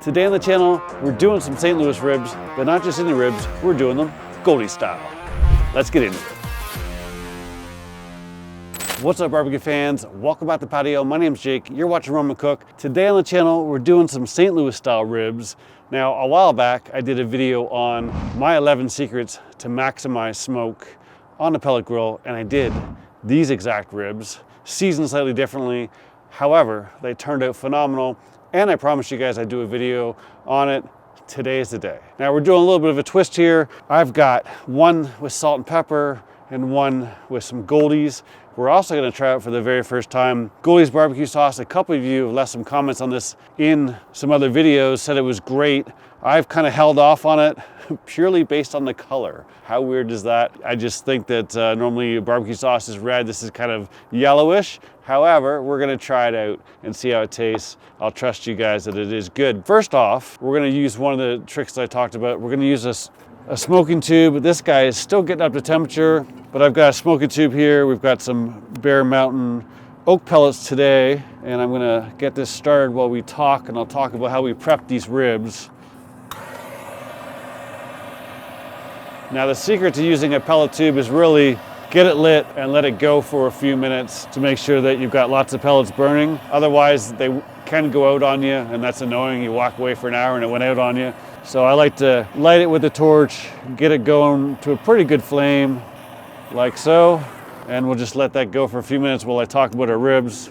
Today on the channel, we're doing some St. Louis ribs, but not just any ribs, we're doing them Goldee style. Let's get into it. What's up, barbecue fans? Welcome back to the patio. My name's Jake. You're watching Roman Cook. Today on the channel, we're doing some St. Louis style ribs. Now, a while back, I did a video on my 11 secrets to maximize smoke on a pellet grill, and I did these exact ribs, seasoned slightly differently. However, they turned out phenomenal, and I promised you guys I'd do a video on it. Today is the day. Now, we're doing a little bit of a twist here. I've got one with salt and pepper and one with some Goldees. We're also going to try out for the very first time Goldee's barbecue sauce. A couple of you have left some comments on this in some other videos, said it was great. I've kind of held off on it purely based on the color. How weird is that? I just think that normally barbecue sauce is red. This is kind of yellowish. However, we're going to try it out and see how it tastes. I'll trust you guys that it is good. First off, we're going to use one of the tricks that I talked about. We're going to use a smoking tube. This guy is still getting up to temperature, but I've got a smoking tube here. We've got some Bear Mountain oak pellets today, and I'm gonna get this started while we talk, and I'll talk about how we prep these ribs. Now, the secret to using a pellet tube is really get it lit and let it go for a few minutes to make sure that you've got lots of pellets burning. Otherwise, they can go out on you, and that's annoying. You walk away for an hour and it went out on you. So I like to light it with a torch, get it going to a pretty good flame, like so, and we'll just let that go for a few minutes while I talk about our ribs.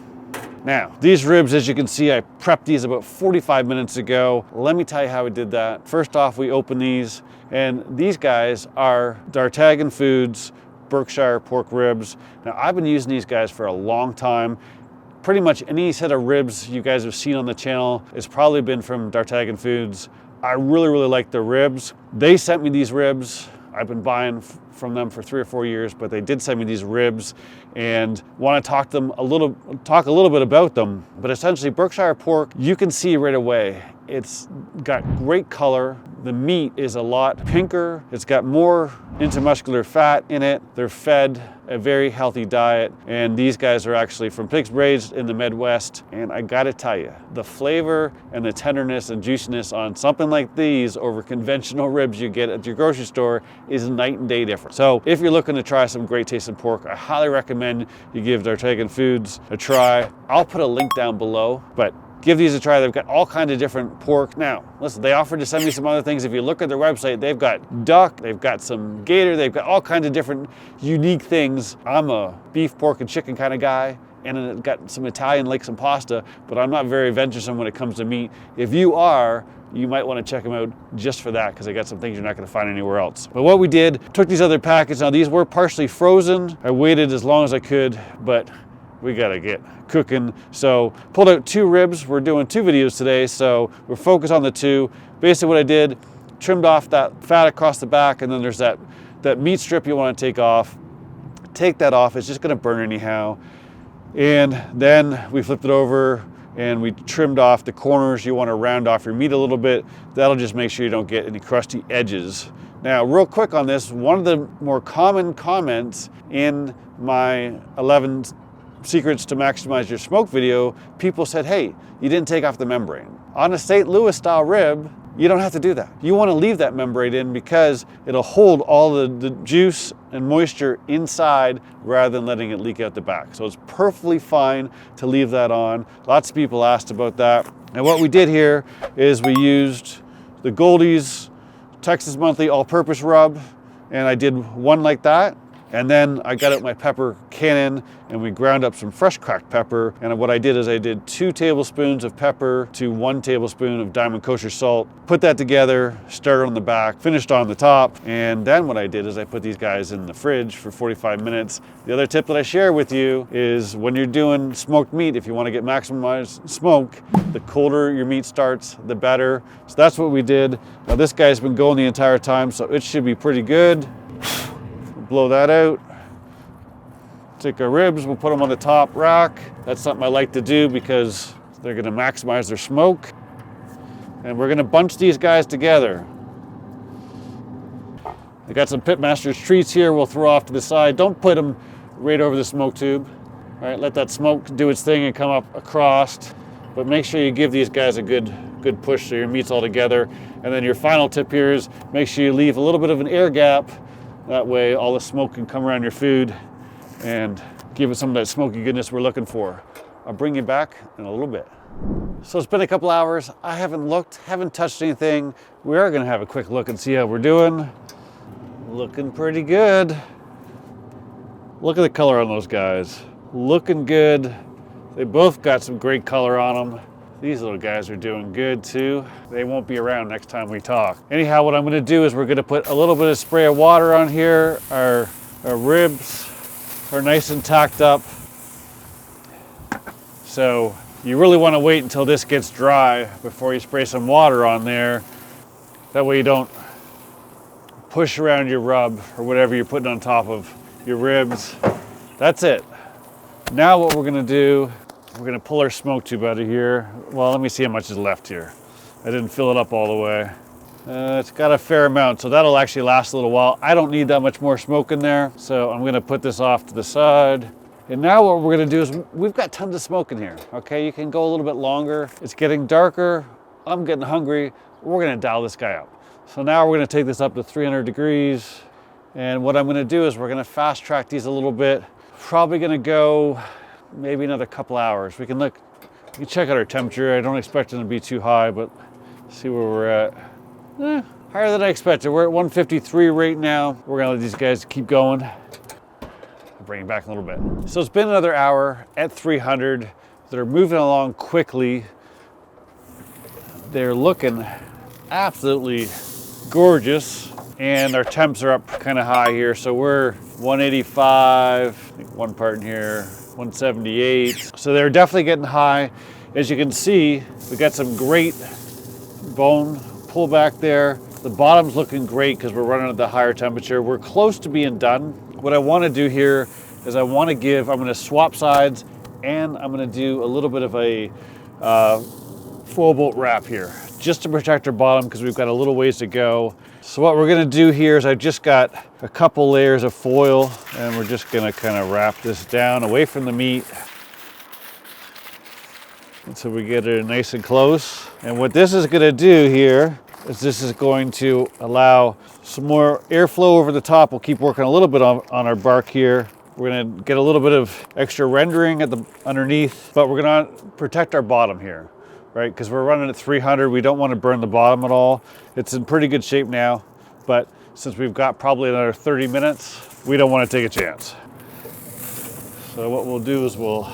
Now, these ribs, as you can see, I prepped these about 45 minutes ago. Let me tell you how I did that. First off, we open these, and these guys are D'Artagnan Foods Berkshire pork ribs. Now, I've been using these guys for a long time. Pretty much any set of ribs you guys have seen on the channel has probably been from D'Artagnan Foods. I really like the ribs. They sent me these ribs. I've been buying from them for 3 or 4 years, but they did send me these ribs and want to talk a little bit about them. But essentially, Berkshire pork, you can see right away, it's got great color. The meat is a lot pinker. It's got more intramuscular fat in it. They're fed a very healthy diet, and these guys are actually from pigs raised in the Midwest. And I gotta tell you, the flavor and the tenderness and juiciness on something like these over conventional ribs you get at your grocery store is night and day different. So if you're looking to try some great tasting pork, I highly recommend you give D'Artagnan Foods a try. I'll put a link down below, but give these a try. They've got all kinds of different pork. Now, listen, they offered to send me some other things. If you look at their website, they've got duck, they've got some gator, they've got all kinds of different unique things. I'm a beef, pork, and chicken kind of guy, and I've got some Italian, like some pasta, but I'm not very venturesome when it comes to meat. If you are, you might want to check them out just for that, because I got some things you're not going to find anywhere else. But what we did, took these other packets. Now, these were partially frozen. I waited as long as I could, but we gotta get cooking. So pulled out 2 ribs. We're doing 2 videos today, so we're focused on the 2. Basically what I did, trimmed off that fat across the back, and then there's that meat strip you wanna take off. Take that off, it's just gonna burn anyhow. And then we flipped it over and we trimmed off the corners. You wanna round off your meat a little bit. That'll just make sure you don't get any crusty edges. Now, real quick on this, one of the more common comments in my 11 secrets to maximize your smoke video, people said, hey, you didn't take off the membrane. On a St. Louis style rib, you don't have to do that. You want to leave that membrane in because it'll hold all the juice and moisture inside rather than letting it leak out the back. So it's perfectly fine to leave that on. Lots of people asked about that. And what we did here is we used the Goldee's Texas Monthly all-purpose rub, and I did one like that. And then I got out my pepper cannon and we ground up some fresh cracked pepper. And what I did is I did 2 tablespoons of pepper to 1 tablespoon of Diamond Kosher salt. Put that together, started on the back, finished on the top. And then what I did is I put these guys in the fridge for 45 minutes. The other tip that I share with you is when you're doing smoked meat, if you want to get maximized smoke, the colder your meat starts, the better. So that's what we did. Now this guy's been going the entire time, so it should be pretty good. Blow that out. Take our ribs, we'll put them on the top rack. That's something I like to do because they're gonna maximize their smoke. And we're gonna bunch these guys together. I got some Pitmaster's treats here we'll throw off to the side. Don't put them right over the smoke tube. All right, let that smoke do its thing and come up across. but make sure you give these guys a good push so your meat's all together. And then your final tip here is make sure you leave a little bit of an air gap. That way all the smoke can come around your food and give it some of that smoky goodness we're looking for. I'll bring you back in a little bit. So it's been a couple hours. I haven't looked, haven't touched anything. We are gonna have a quick look and see how we're doing. Looking pretty good. Look at the color on those guys. Looking good. They both got some great color on them. These little guys are doing good too. They won't be around next time we talk. Anyhow, what I'm gonna do is we're gonna put a little bit of spray of water on here. Our ribs are nice and tacked up. So you really wanna wait until this gets dry before you spray some water on there. That way you don't push around your rub or whatever you're putting on top of your ribs. That's it. Now what we're gonna do, we're gonna pull our smoke tube out of here. Well, let me see how much is left here. I didn't fill it up all the way. It's got a fair amount, so that'll actually last a little while. I don't need that much more smoke in there, so I'm gonna put this off to the side. And now what we're gonna do is, we've got tons of smoke in here, okay? You can go a little bit longer. It's getting darker, I'm getting hungry. We're gonna dial this guy up. So now we're gonna take this up to 300 degrees. And what I'm gonna do is we're gonna fast track these a little bit. Probably gonna go maybe another couple hours. We can check out our temperature. I don't expect it to be too high, but see where we're at. Higher than I expected. We're at 153 right now. We're gonna let these guys keep going. I'll bring it back in a little bit. So it's been another hour at 300. They're moving along quickly. They're looking absolutely gorgeous. And our temps are up kind of high here. So we're 185, I think one part in here, 178. So they're definitely getting high. As you can see, we got some great bone pullback there. The bottom's looking great because we're running at the higher temperature. We're close to being done. What I want to do here is I'm going to swap sides, and I'm going to do a little bit of a foil bolt wrap here, just to protect our bottom because we've got a little ways to go. So what we're gonna do here is I've just got a couple layers of foil, and we're just gonna kind of wrap this down away from the meat until we get it nice and close. And what this is gonna do here is this is going to allow some more airflow over the top. We'll keep working a little bit on our bark here. We're gonna get a little bit of extra rendering at the underneath, but we're gonna protect our bottom here, right? Because we're running at 300, we don't want to burn the bottom at all. It's in pretty good shape now, but since we've got probably another 30 minutes, we don't want to take a chance. So what we'll do is we'll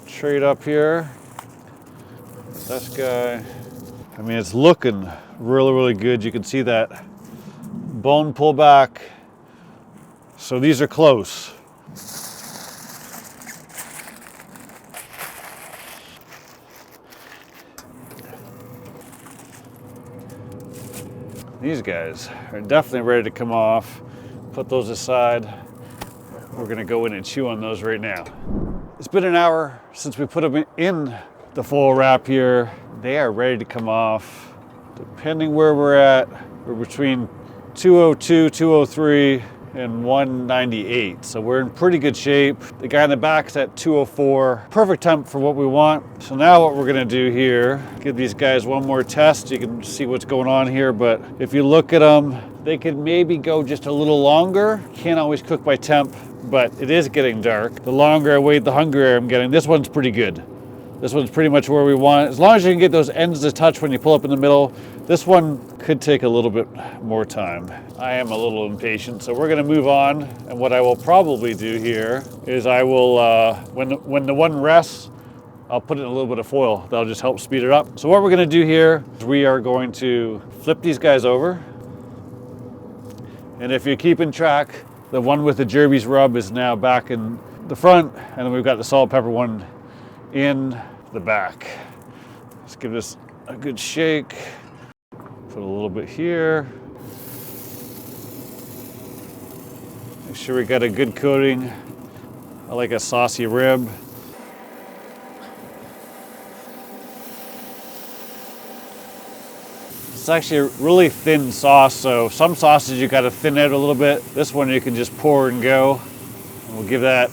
trade up here. This guy, I mean, it's looking really, really good. You can see that bone pullback. So these are close. These guys are definitely ready to come off. Put those aside. We're gonna go in and chew on those right now. It's been an hour since we put them in the full wrap here. They are ready to come off. Depending where we're at, we're between 202, 203, and 198. So we're in pretty good shape. The guy in the back's at 204. Perfect temp for what we want. So now what we're gonna do here, give these guys one more test. You can see what's going on here, but if you look at them, they could maybe go just a little longer. Can't always cook by temp, but it is getting dark. The longer I wait, the hungrier I'm getting. This one's pretty good. This one's pretty much where we want it. As long as you can get those ends to touch when you pull up in the middle, this one could take a little bit more time. I am a little impatient, so we're gonna move on. And what I will probably do here is I will, when the one rests, I'll put it in a little bit of foil. That'll just help speed it up. So what we're gonna do here is we are going to flip these guys over. And if you're keeping track, the one with the Jerby's rub is now back in the front, and then we've got the salt pepper one in the back. Let's give this a good shake. Put a little bit here. Make sure we got a good coating. I like a saucy rib. It's actually a really thin sauce, so some sauces you gotta thin out a little bit. This one you can just pour and go. And we'll give that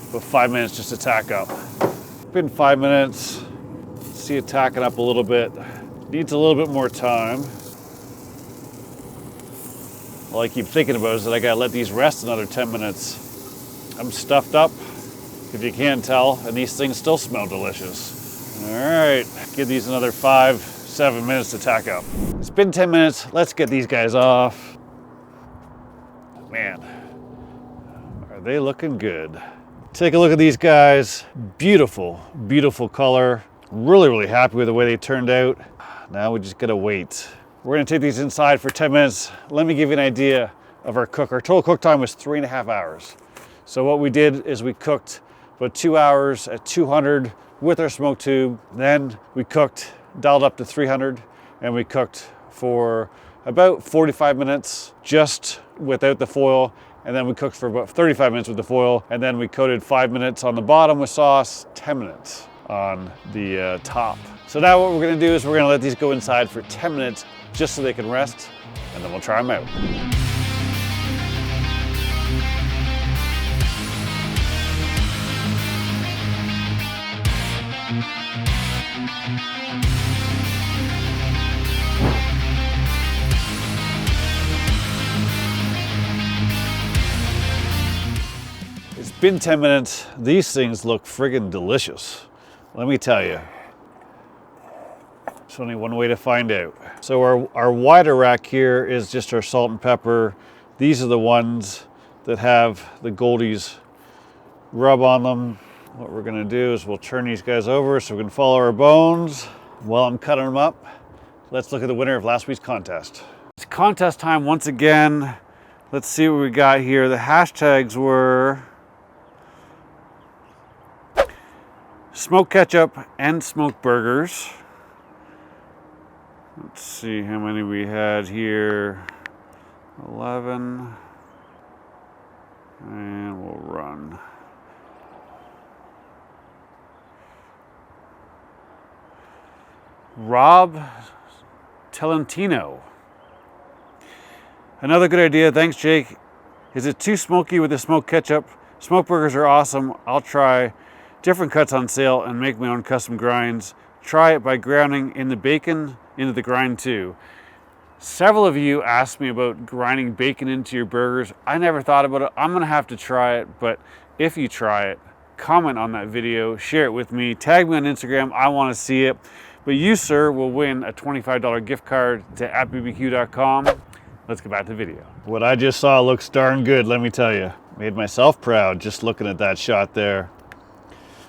about 5 minutes just to tack up. been 5 minutes. See it tacking up a little bit. Needs a little bit more time. All I keep thinking about is that I gotta let these rest another 10 minutes. I'm stuffed up, if you can't tell, and these things still smell delicious. All right, give these another 5-7 minutes to tack up. It's been 10 minutes, let's get these guys off. Man, are they looking good? Take a look at these guys. Beautiful, beautiful color. Really happy with the way they turned out. Now we just gotta wait. We're gonna take these inside for 10 minutes. Let me give you an idea of our cook. Our total cook time was 3.5 hours. So what we did is we cooked about 2 hours at 200 with our smoke tube. Then we cooked, dialed up to 300, and we cooked for about 45 minutes just without the foil. And then we cooked for about 35 minutes with the foil. And then we coated 5 minutes on the bottom with sauce, 10 minutes on the top. So now what we're gonna do is we're gonna let these go inside for 10 minutes just so they can rest, and then we'll try them out. It's been 10 minutes. These things look friggin' delicious. Let me tell you. There's only one way to find out. So our wider rack here is just our salt and pepper. These are the ones that have the Goldee's rub on them. What we're gonna do is we'll turn these guys over so we can follow our bones. While I'm cutting them up, let's look at the winner of last week's contest. It's contest time once again. Let's see what we got here. The hashtags were smoked ketchup and smoked burgers. Let's see how many we had here. 11. And we'll run. Rob Tellentino. Another good idea. Thanks, Jake. Is it too smoky with the smoked ketchup? Smoked burgers are awesome. I'll try different cuts on sale and make my own custom grinds. Try it by grounding in the bacon into the grind too. Several of you asked me about grinding bacon into your burgers. I never thought about it. I'm gonna have to try it, but if you try it, comment on that video, share it with me, tag me on Instagram. I wanna see it. But you, sir, will win a $25 gift card to @bbq.com. Let's get back to the video. What I just saw looks darn good, let me tell you. Made myself proud just looking at that shot there.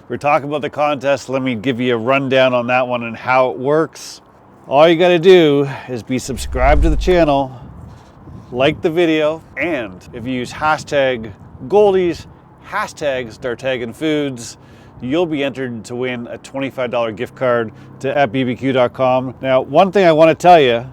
We're talking about the contest. Let me give you a rundown on that one and how it works. All you gotta do is be subscribed to the channel, like the video, and if you use hashtag Goldees, hashtag start tagging foods, you'll be entered to win a $25 gift card to @bbq.com. Now, one thing I wanna tell you,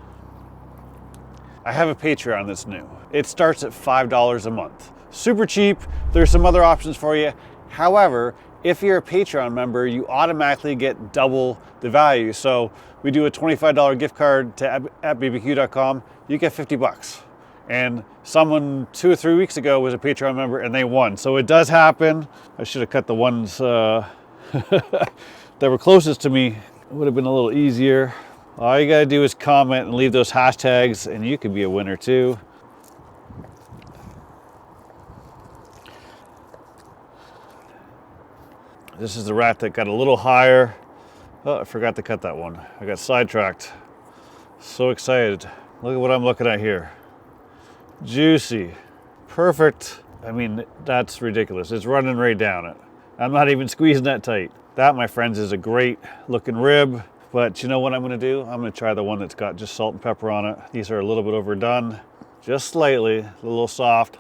I have a Patreon that's new. It starts at $5 a month. Super cheap. There's some other options for you. However, if you're a Patreon member, you automatically get double the value. So we do a $25 gift card to @bbq.com, you get 50 bucks. And someone 2 or 3 weeks ago was a Patreon member and they won. So it does happen. I should have cut the ones that were closest to me. It would have been a little easier. All you gotta do is comment and leave those hashtags and you could be a winner too. This is the rat that got a little higher. Oh, I forgot to cut that one. I got sidetracked. So excited. Look at what I'm looking at here. Juicy. Perfect. I mean, that's ridiculous. It's running right down it. I'm not even squeezing that tight. That, my friends, is a great looking rib. But you know what I'm gonna do? I'm gonna try the one that's got just salt and pepper on it. These are a little bit overdone. Just slightly, a little soft.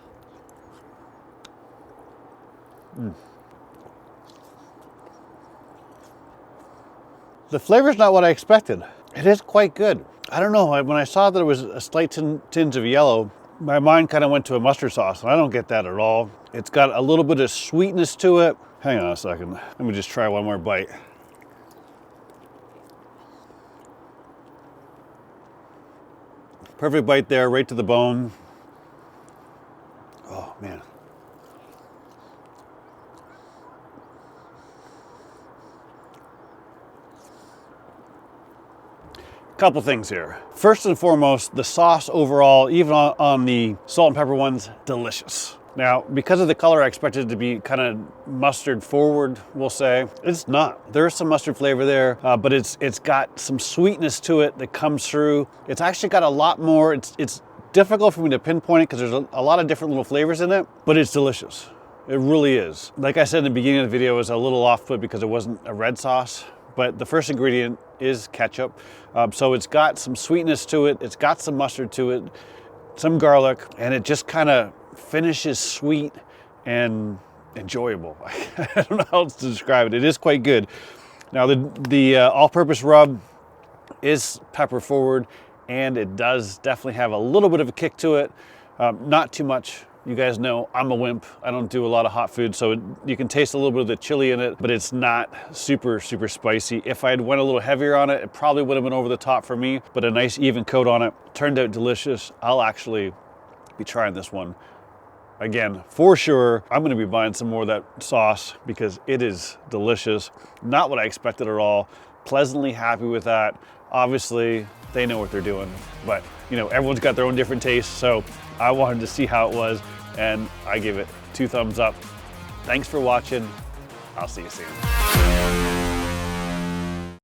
The flavor's not what I expected. It is quite good. I don't know, when I saw that it was a slight tinge of yellow, my mind kind of went to a mustard sauce, and I don't get that at all. It's got a little bit of sweetness to it. Hang on a second. Let me just try one more bite. Perfect bite there, right to the bone. Oh, man. Couple things here. First and foremost, the sauce overall, even on the salt and pepper ones, delicious. Now, because of the color, I expected it to be kind of mustard forward, we'll say. It's not. There's some mustard flavor there, but it's got some sweetness to it that comes through. It's actually got a lot more. It's difficult for me to pinpoint it because there's a lot of different little flavors in it, but it's delicious. It really is. Like I said in the beginning of the video, it was a little off-put because it wasn't a red sauce, but the first ingredient is ketchup. So it's got some sweetness to it. It's got some mustard to it, some garlic, and it just kind of finishes sweet and enjoyable. I don't know how else to describe it. It is quite good. Now the all-purpose rub is pepper forward, and it does definitely have a little bit of a kick to it. Not too much. You guys know I'm a wimp. I don't do a lot of hot food, so you can taste a little bit of the chili in it, but it's not super, super spicy. If I had went a little heavier on it, it probably would have been over the top for me, but a nice even coat on it. Turned out delicious. I'll actually be trying this one again, for sure. I'm gonna be buying some more of that sauce because it is delicious. Not what I expected at all. Pleasantly happy with that. Obviously, they know what they're doing, but you know, everyone's got their own different tastes, so I wanted to see how it was, and I give it 2 thumbs up. Thanks for watching. I'll see you soon.